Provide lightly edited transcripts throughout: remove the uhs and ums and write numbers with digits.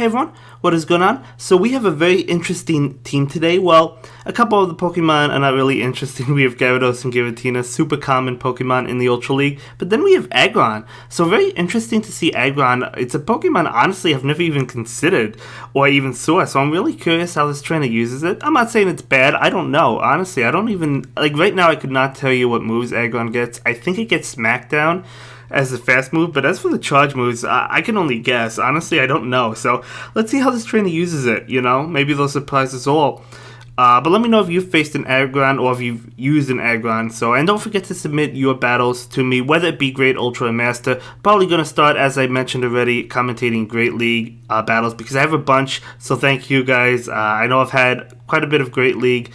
Hey everyone, what is going on? So we have a very interesting team today. Well, a couple of the Pokemon are not really interesting. We have Gyarados and Giratina, super common Pokemon in the Ultra League. But then we have Aggron. So very interesting to see Aggron. It's a Pokemon, honestly, I've never even considered or even saw. So I'm really curious how this trainer uses it. I'm not saying it's bad. I don't know. Honestly, I don't even... Like, right now, I could not tell you what moves Aggron gets. I think it gets Smackdown as the fast move, but as for the charge moves, I can only guess. Honestly, I don't know. So let's see how this trainer uses it, you know? Maybe they'll surprise us all. But let me know if you've faced an Aggron or if you've used an Aggron. So, and don't forget to submit your battles to me, whether it be Great, Ultra, or Master. Probably going to start, as I mentioned already, commentating Great League battles because I have a bunch. So thank you guys. I know I've had quite a bit of Great League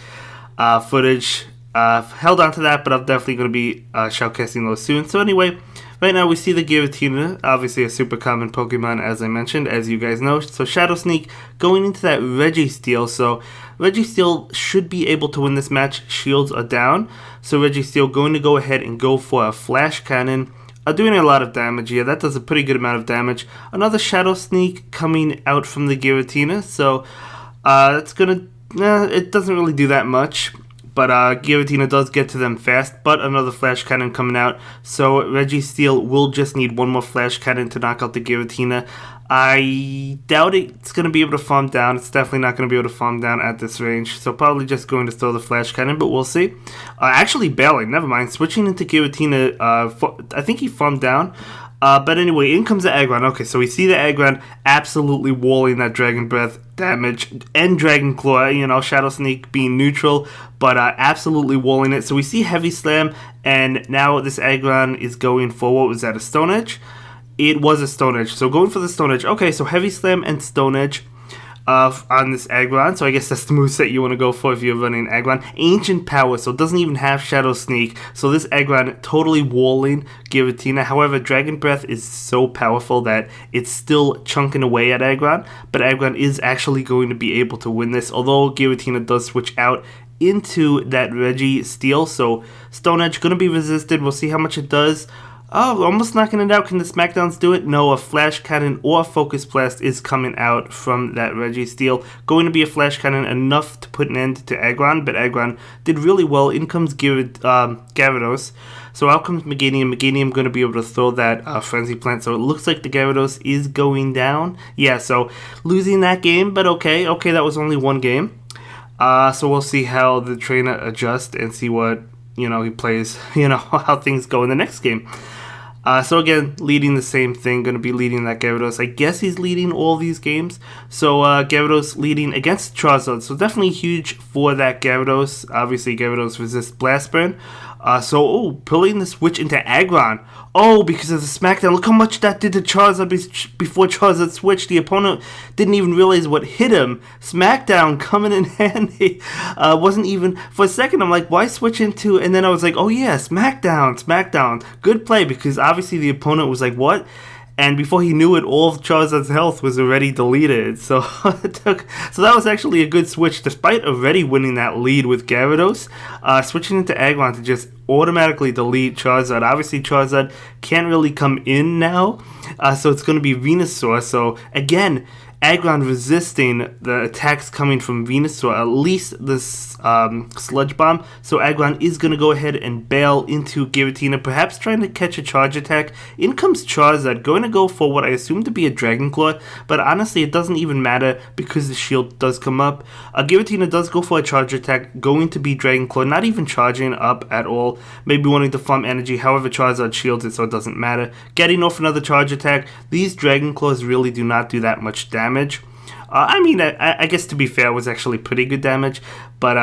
footage. Held on to that, but I'm definitely going to be shoutcasting those soon. So anyway, right now we see the Giratina, obviously a super common Pokemon as I mentioned, as you guys know. So Shadow Sneak going into that Registeel. So Registeel should be able to win this match. Shields are down. So Registeel going to go ahead and go for a Flash Cannon. Doing a lot of damage. Yeah, that does a pretty good amount of damage. Another Shadow Sneak coming out from the Giratina. So it's going to... it doesn't really do that much. But Giratina does get to them fast, but another Flash Cannon coming out. So Registeel will just need one more Flash Cannon to knock out the Giratina. I doubt it's going to be able to farm down. It's definitely not going to be able to farm down at this range. So probably just going to throw the Flash Cannon, but we'll see. Actually bailing, never mind. Switching into Giratina, I think he farmed down. But anyway, in comes the Aggron. Okay, so we see the Aggron absolutely walling that Dragon Breath damage and Dragon Claw, you know, Shadow Sneak being neutral, but absolutely walling it. So we see Heavy Slam, and now this Aggron is going for, what was that, a Stone Edge? It was a Stone Edge, so going for the Stone Edge. Okay, so Heavy Slam and Stone Edge on this Aggron, so I guess that's the moveset you want to go for if you're running Aggron. Ancient Power, so it doesn't even have Shadow Sneak, so this Aggron totally walling Giratina. However, Dragon Breath is so powerful that it's still chunking away at Aggron, but Aggron is actually going to be able to win this, although Giratina does switch out into that Registeel, so Stone Edge going to be resisted. We'll see how much it does. Oh, almost knocking it out. Can the Smackdowns do it? No, a Flash Cannon or a Focus Blast is coming out from that Registeel. Going to be a Flash Cannon enough to put an end to Aggron, but Aggron did really well. In comes Gyarados. So out comes Meganium. Meganium going to be able to throw that Frenzy Plant. So it looks like the Gyarados is going down. Yeah, so losing that game, but okay. Okay, that was only one game. So we'll see how the trainer adjusts and see what, you know, he plays, you know, how things go in the next game. So again, leading the same thing, going to be leading that Gyarados. I guess he's leading all these games. So Gyarados leading against Charizard. So definitely huge for that Gyarados. Obviously, Gyarados resists Blast Burn. Pulling the switch into Aggron. Oh, because of the Smackdown. Look how much that did to Charizard before Charizard switched. The opponent didn't even realize what hit him. Smackdown coming in handy. Wasn't even... For a second, I'm like, why switch into... And then I was like, oh yeah, Smackdown. Good play, because obviously the opponent was like, what? And before he knew it, all of Charizard's health was already deleted. So so that was actually a good switch, despite already winning that lead with Gyarados. Switching into Aggron to just automatically delete Charizard. Obviously, Charizard can't really come in now, so it's going to be Venusaur. So again, Aggron resisting the attacks coming from Venusaur, at least this Sludge Bomb. So Aggron is going to go ahead and bail into Giratina, perhaps trying to catch a charge attack. In comes Charizard, going to go for what I assume to be a Dragon Claw, but honestly it doesn't even matter because the shield does come up. Giratina does go for a charge attack, going to be Dragon Claw, not even charging up at all, maybe wanting to farm energy. However, Charizard shields it, so it doesn't matter. Getting off another charge attack. These Dragon Claws really do not do that much damage. I guess to be fair, it was actually pretty good damage, but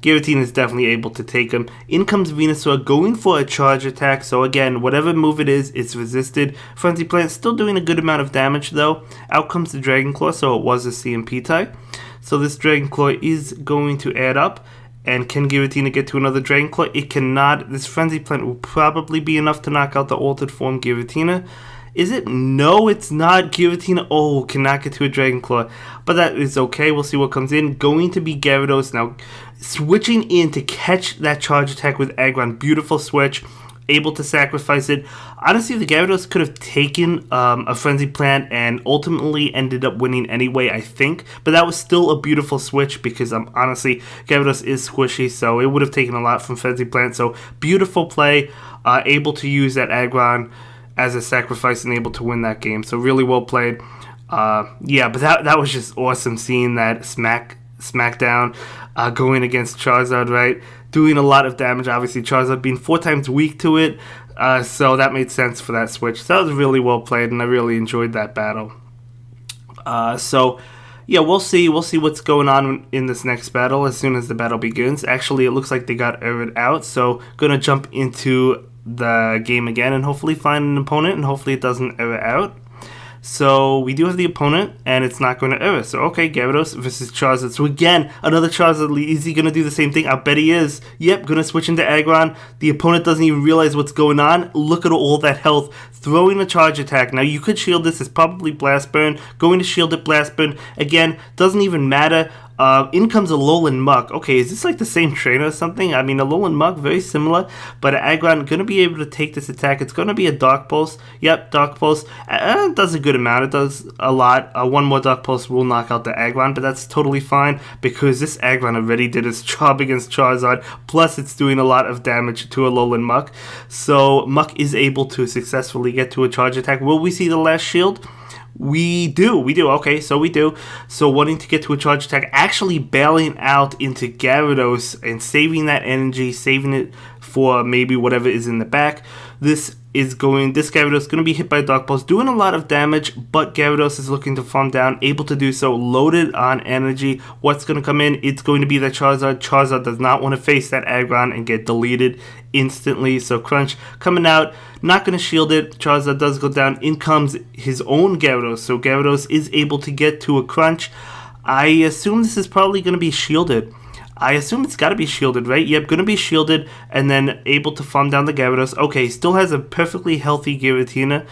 Giratina is definitely able to take him. In comes Venusaur going for a charge attack, so again, whatever move it is, it's resisted. Frenzy Plant still doing a good amount of damage though. Out comes the Dragon Claw, so it was a CMP type. So this Dragon Claw is going to add up. And can Giratina get to another Dragon Claw? It cannot. This Frenzy Plant will probably be enough to knock out the altered form Giratina. Is it? No, it's not. Giratina, cannot get to a Dragon Claw. But that is okay. We'll see what comes in. Going to be Gyarados now. Switching in to catch that charge attack with Aggron. Beautiful switch. able to sacrifice it. Honestly, the Gyarados could have taken a Frenzy Plant and ultimately ended up winning anyway, I think. But that was still a beautiful switch because honestly, Gyarados is squishy, so it would have taken a lot from Frenzy Plant. So beautiful play, able to use that Aggron as a sacrifice and able to win that game. So really well played. Yeah, but that was just awesome seeing that Smackdown going against Charizard, right? Doing a lot of damage, obviously Charizard being 4 times weak to it, so that made sense for that switch. So that was really well played, and I really enjoyed that battle. So, yeah, we'll see what's going on in this next battle as soon as the battle begins. Actually, it looks like they got errored out, so gonna jump into the game again and hopefully find an opponent, and hopefully it doesn't error out. So we do have the opponent, and it's not going to error. So okay, Gyarados versus Charizard. So again, another Charizard lead. Is he going to do the same thing? I bet he is. Yep, going to switch into Aggron. The opponent doesn't even realize what's going on. Look at all that health. Throwing a charge attack. Now you could shield this. It's probably Blast Burn. Going to shield it, Blast Burn. Again, doesn't even matter. In comes Alolan Muk. Okay, is this like the same trainer or something? I mean, Alolan Muk, very similar, but Aggron going to be able to take this attack. It's going to be a Dark Pulse. Yep, Dark Pulse. It does a good amount. It does a lot. One more Dark Pulse will knock out the Aggron, but that's totally fine because this Aggron already did its job against Charizard, plus it's doing a lot of damage to Alolan Muk. So Muk is able to successfully get to a charge attack. Will we see the last shield? We do. Okay, so we do. So wanting to get to a charge attack, actually bailing out into Gyarados and saving that energy, saving it for maybe whatever is in the back. This Gyarados is going to be hit by Dark Pulse, doing a lot of damage, but Gyarados is looking to farm down, able to do so, loaded on energy. What's going to come in? It's going to be that Charizard. Charizard does not want to face that Aggron and get deleted instantly. So Crunch coming out, not going to shield it. Charizard does go down. In comes his own Gyarados. So Gyarados is able to get to a Crunch. I assume this is probably going to be shielded. I assume it's got to be shielded, right? Yep, going to be shielded and then able to farm down the Gyarados. Okay, still has a perfectly healthy Giratina.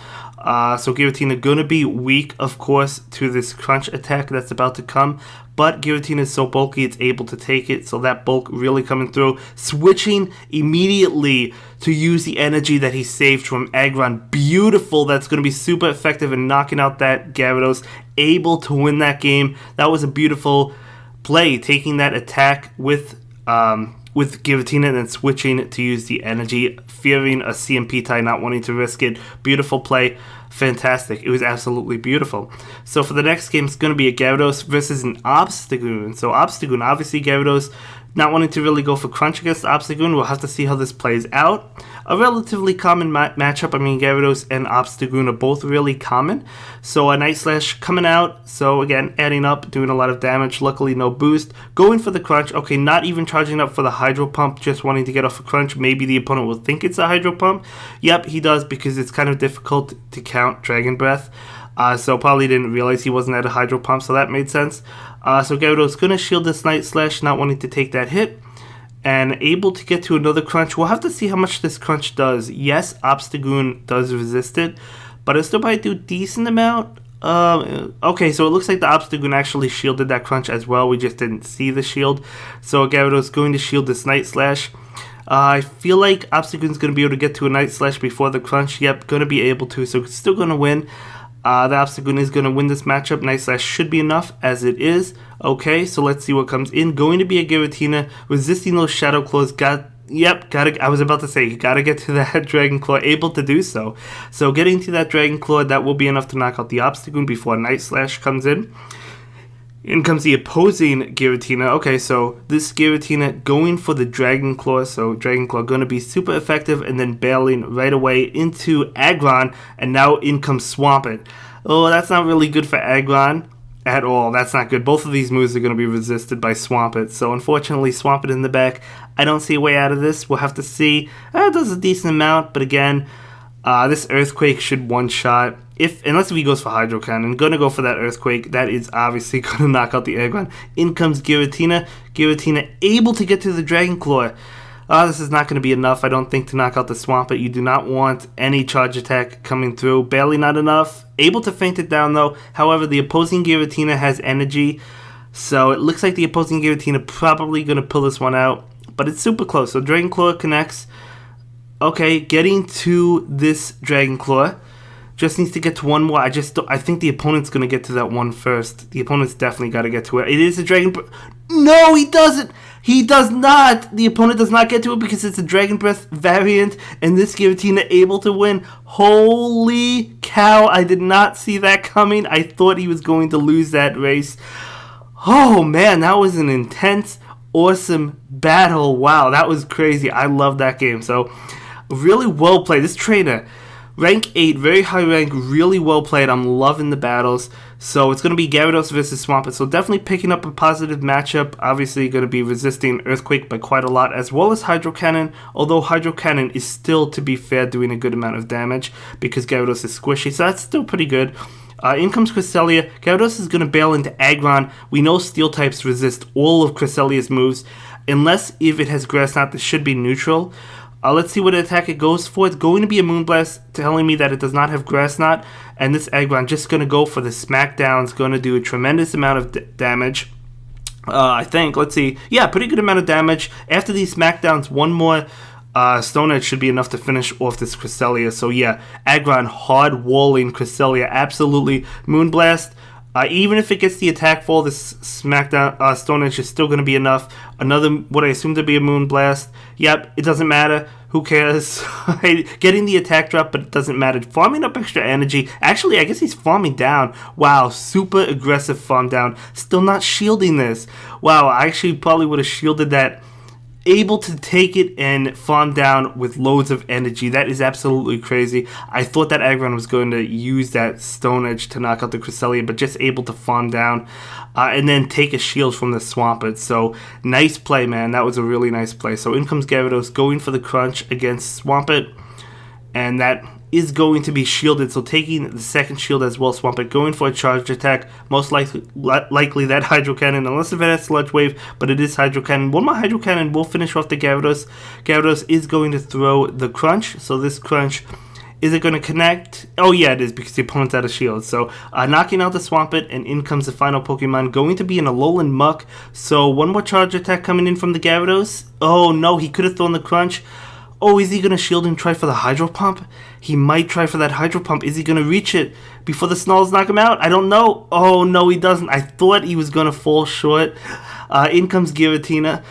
So Giratina going to be weak, of course, to this Crunch attack that's about to come. But Giratina is so bulky, it's able to take it. So that bulk really coming through. Switching immediately to use the energy that he saved from Aggron. Beautiful. That's going to be super effective in knocking out that Gyarados. Able to win that game. That was a beautiful play, taking that attack with Giratina and then switching to use the energy, fearing a CMP tie, not wanting to risk it. Beautiful play, fantastic. It was absolutely beautiful. So for the next game, it's going to be a Gyarados versus an Obstagoon. So Obstagoon, obviously Gyarados not wanting to really go for Crunch against Obstagoon. We'll have to see how this plays out. A relatively common matchup. I mean, Gyarados and Obstagoon are both really common. So a Night Slash coming out. So again, adding up, doing a lot of damage. Luckily, no boost. Going for the Crunch. Okay, not even charging up for the Hydro Pump. Just wanting to get off a Crunch. Maybe the opponent will think it's a Hydro Pump. Yep, he does because it's kind of difficult to count Dragon Breath. So probably didn't realize he wasn't at a Hydro Pump, so that made sense. So Gyarados going to shield this Night Slash, not wanting to take that hit. And able to get to another Crunch. We'll have to see how much this Crunch does. Yes, Obstagoon does resist it, but it'll still probably do a decent amount. Okay, so it looks like the Obstagoon actually shielded that Crunch as well. We just didn't see the shield. So Gyarados going to shield this Night Slash. I feel like Obstagoon's going to be able to get to a Night Slash before the Crunch. Yep, going to be able to, so it's still going to win. The Obstagoon is going to win this matchup. Night Slash should be enough as it is. Okay, so let's see what comes in. Going to be a Giratina, resisting those Shadow Claws. I was about to say, you gotta get to that Dragon Claw, able to do so. So getting to that Dragon Claw, that will be enough to knock out the Obstagoon before Night Slash comes in. In comes the opposing Giratina. Okay, so this Giratina going for the Dragon Claw. So Dragon Claw going to be super effective and then bailing right away into Aggron. And now in comes Swampert. Oh, that's not really good for Aggron at all. That's not good. Both of these moves are going to be resisted by Swampert. So unfortunately, Swampert in the back. I don't see a way out of this. We'll have to see. It does a decent amount, but again, this Earthquake should one-shot. Unless he goes for Hydro Cannon, going to go for that Earthquake. That is obviously going to knock out the Aggron. In comes Giratina. Giratina able to get to the Dragon Claw. This is not going to be enough, I don't think, to knock out the Swampert. You do not want any charge attack coming through. Barely not enough. Able to feint it down, though. However, the opposing Giratina has energy. So it looks like the opposing Giratina probably going to pull this one out. But it's super close. So Dragon Claw connects. Okay, getting to this Dragon Claw. Just needs to get to one more. I think the opponent's going to get to that one first. The opponent's definitely got to get to it. It is a Dragon Breath. No, he doesn't. He does not. The opponent does not get to it because it's a Dragon Breath variant. And this Giratina able to win. Holy cow. I did not see that coming. I thought he was going to lose that race. Oh, man. That was an intense, awesome battle. Wow, that was crazy. I love that game. So, really well played. This trainer... Rank 8, very high rank, really well played. I'm loving the battles. So it's going to be Gyarados versus Swampert. So definitely picking up a positive matchup. Obviously going to be resisting Earthquake by quite a lot, as well as Hydro Cannon. Although Hydro Cannon is still, to be fair, doing a good amount of damage because Gyarados is squishy. So that's still pretty good. In comes Cresselia. Gyarados is going to bail into Aggron. We know Steel types resist all of Cresselia's moves. Unless if it has Grass Knot, this should be neutral. Let's see what attack it goes for. It's going to be a Moonblast, telling me that it does not have Grass Knot. And this Aggron just going to go for the Smackdown. It's going to do a tremendous amount of damage. I think. Let's see. Yeah, pretty good amount of damage. After these Smackdowns, one more Stone Edge should be enough to finish off this Cresselia. So yeah, Aggron hard walling Cresselia. Absolutely. Moonblast. Even if it gets the attack fall, this Smackdown Stone Edge is still going to be enough. Another, what I assume to be a Moonblast. Yep, it doesn't matter. Who cares? Getting the attack drop, but it doesn't matter. Farming up extra energy. Actually, I guess he's farming down. Wow, super aggressive farm down. Still not shielding this. Wow, I actually probably would have shielded that. Able to take it and farm down with loads of energy. That is absolutely crazy. I thought that Aggron was going to use that Stone Edge to knock out the Cresselia, but just able to farm down and then take a shield from the Swampert. So nice play, man. That was a really nice play. So in comes Gyarados going for the crunch against Swampert, and that is going to be shielded. So taking the second shield as well. Swampert going for a charged attack. Most likely that Hydro Cannon, unless if it has Sludge Wave, but it is Hydro Cannon. One more Hydro Cannon will finish off the Gyarados. Gyarados is going to throw the Crunch. So this Crunch, is it going to connect? Oh yeah, it is, because the opponent's out of shield. So knocking out the Swampert, and in comes the final Pokemon, going to be an Alolan Muk. So one more charge attack coming in from the Gyarados. Oh no, he could have thrown the Crunch. Oh, is he going to shield and try for the Hydro Pump? He might try for that Hydro Pump. Is he going to reach it before the Snarls knock him out? I don't know. Oh, no, he doesn't. I thought he was going to fall short. In comes Giratina.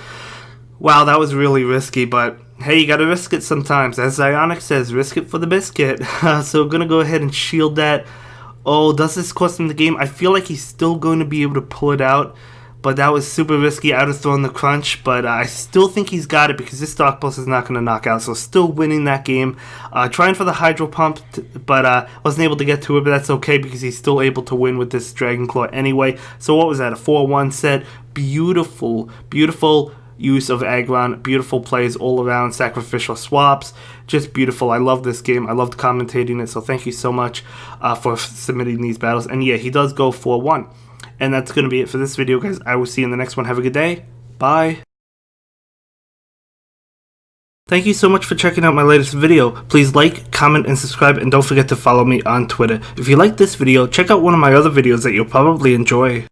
Wow, that was really risky, but hey, you got to risk it sometimes. As Zionic says, risk it for the biscuit. So going to go ahead and shield that. Oh, does this cost him the game? I feel like he's still going to be able to pull it out. But that was super risky. I would have thrown the Crunch, but I still think he's got it because this Dark Pulse is not going to knock out. So still winning that game. Trying for the Hydro Pump, but wasn't able to get to it, but that's okay because he's still able to win with this Dragon Claw anyway. So what was that, a 4-1 set? Beautiful, beautiful use of Aggron. Beautiful plays all around, sacrificial swaps. Just beautiful. I love this game. I loved commentating it, so thank you so much for submitting these battles. And yeah, he does go 4-1. And that's going to be it for this video, guys. I will see you in the next one. Have a good day. Bye. Thank you so much for checking out my latest video. Please like, comment, and subscribe, and don't forget to follow me on Twitter. If you like this video, check out one of my other videos that you'll probably enjoy.